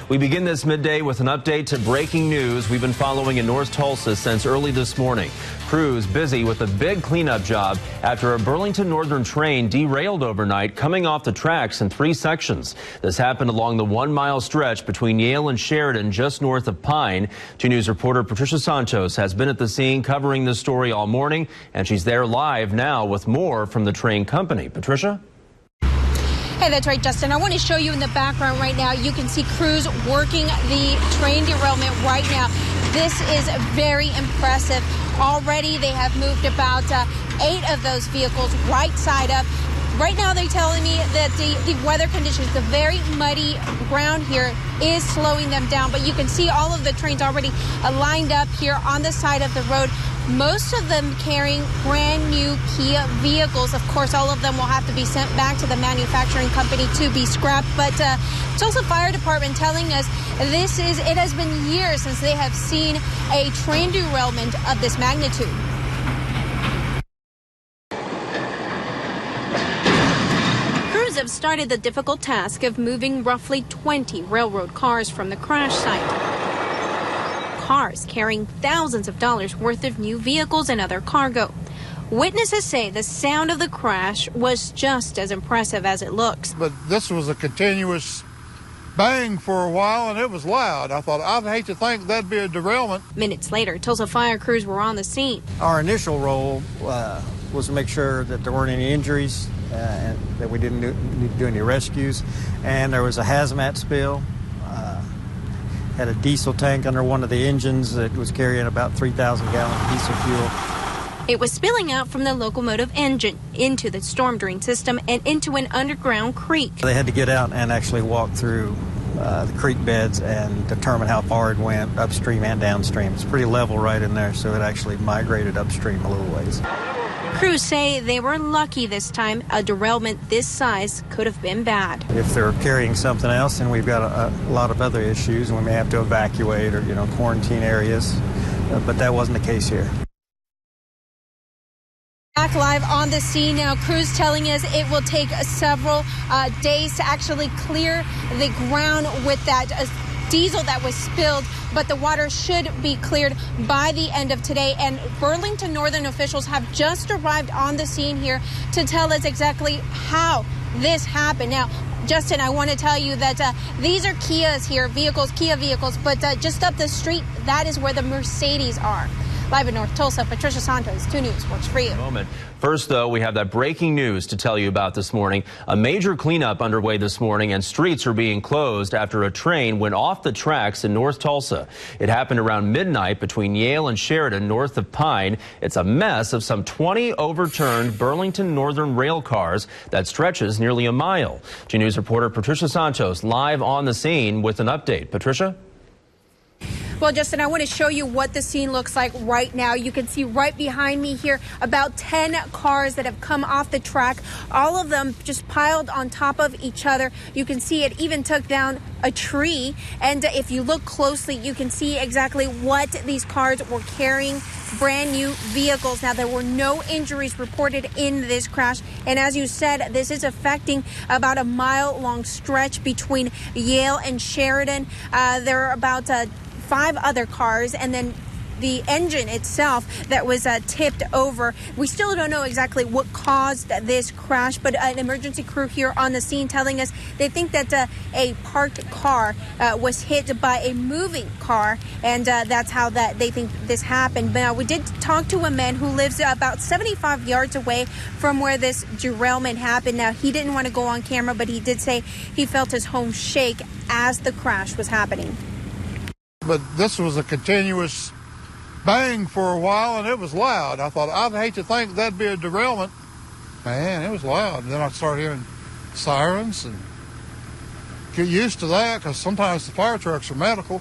We begin this midday with an update to breaking news we've been following in North Tulsa since early this morning. Crews busy with a big cleanup job after a Burlington Northern train derailed overnight, coming off the tracks in 3 sections. This happened along the 1-mile stretch between Yale and Sheridan, just north of Pine. 2 News reporter Patricia Santos has been at the scene covering this story all morning, and she's there live now with more from the train company. Patricia? Hey, that's right, Justin. I want to show you in the background right now. You can see crews working the train derailment right now. This is very impressive. Already they have moved about 8 of those vehicles right side up. Right now they're telling me that the weather conditions, the very muddy ground here is slowing them down. But you can see all of the trains already lined up here on the side of the road. Most of them carrying brand new Kia vehicles. Of course, all of them will have to be sent back to the manufacturing company to be scrapped. But Tulsa Fire Department telling us it has been years since they have seen a train derailment of this magnitude. Crews have started the difficult task of moving roughly 20 railroad cars from the crash site. Cars carrying thousands of dollars worth of new vehicles and other cargo. Witnesses say the sound of the crash was just as impressive as it looks. But this was a continuous bang for a while, and it was loud. I thought, I'd hate to think that'd be a derailment. Minutes later, Tulsa fire crews were on the scene. Our initial role was to make sure that there weren't any injuries and that we didn't need to do any rescues. And there was a hazmat spill. Had a diesel tank under one of the engines that was carrying about 3,000 gallons of diesel fuel. It was spilling out from the locomotive engine into the storm drain system and into an underground creek. They had to get out and actually walk through the creek beds and determine how far it went upstream and downstream. It's pretty level right in there, so it actually migrated upstream a little ways. Crews say they were lucky this time. A derailment this size could have been bad. If they're carrying something else, then we've got a lot of other issues, and we may have to evacuate or, quarantine areas. But that wasn't the case here. Back live on the scene now. Crews telling us it will take several days to actually clear the ground with that diesel that was spilled, but the water should be cleared by the end of today. And Burlington Northern officials have just arrived on the scene here to tell us exactly how this happened. Now, Justin, I want to tell you that these are Kias here, Kia vehicles, but just up the street, that is where the Mercedes are. Live in North Tulsa, Patricia Santos, 2 News works for you. First, though, we have that breaking news to tell you about this morning. A major cleanup underway this morning, and streets are being closed after a train went off the tracks in North Tulsa. It happened around midnight between Yale and Sheridan, north of Pine. It's a mess of some 20 overturned Burlington Northern rail cars that stretches nearly a mile. 2 News reporter Patricia Santos live on the scene with an update. Patricia? Well, Justin, I want to show you what the scene looks like right now. You can see right behind me here about 10 cars that have come off the track, all of them just piled on top of each other. You can see it even took down a tree. And if you look closely, you can see exactly what these cars were carrying, brand new vehicles. Now, there were no injuries reported in this crash. And as you said, this is affecting about a mile-long stretch between Yale and Sheridan. There are about 5 other cars, and then the engine itself that was tipped over. We still don't know exactly what caused this crash, but an emergency crew here on the scene telling us they think that a parked car was hit by a moving car, and that's how they think this happened. But now we did talk to a man who lives about 75 yards away from where this derailment happened. Now, he didn't want to go on camera, but he did say he felt his home shake as the crash was happening. But this was a continuous bang for a while, and it was loud. I thought, I'd hate to think that'd be a derailment. Man, it was loud. And then I started hearing sirens and get used to that, because sometimes the fire trucks are medical.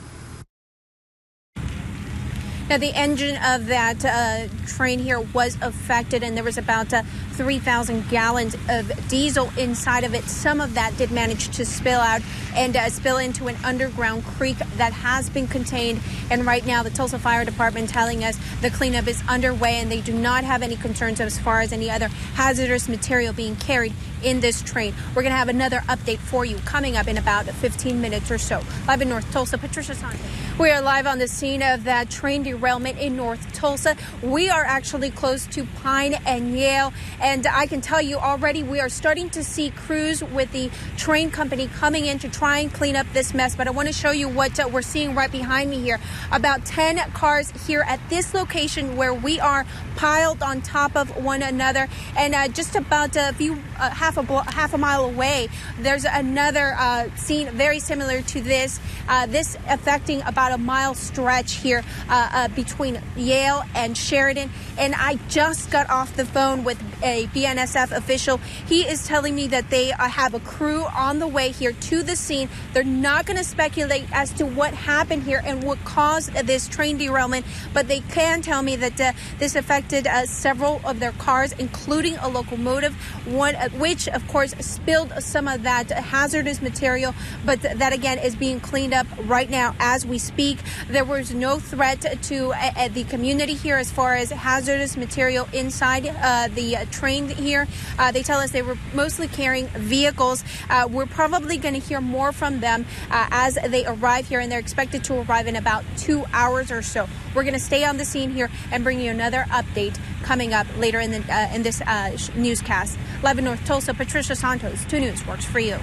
Now, the engine of that train here was affected, and there was about 3,000 gallons of diesel inside of it. Some of that did manage to spill out and spill into an underground creek that has been contained. And right now, the Tulsa Fire Department telling us the cleanup is underway, and they do not have any concerns as far as any other hazardous material being carried in this train. We're going to have another update for you coming up in about 15 minutes or so. Live in North Tulsa, Patricia Santos. We are live on the scene of that train derailment in North Tulsa. We are actually close to Pine and Yale, and I can tell you already we are starting to see crews with the train company coming in to try and clean up this mess. But I want to show you what we're seeing right behind me here. About 10 cars here at this location where we are piled on top of one another, and just about half a mile away, there's another scene very similar to this. This affecting about a mile stretch here between Yale and Sheridan. And I just got off the phone with a BNSF official. He is telling me that they have a crew on the way here to the scene. They're not going to speculate as to what happened here and what caused this train derailment, but they can tell me that this affected several of their cars, including a locomotive, one which of course spilled some of that hazardous material, but that again is being cleaned up right now as we speak. There was no threat to the community here as far as hazardous material inside the train here. They tell us they were mostly carrying vehicles. We're probably going to hear more from them as they arrive here, and they're expected to arrive in about 2 hours or so. We're going to stay on the scene here and bring you another update coming up later in this newscast. Live in North Tulsa, Patricia Santos, 2 News works for you.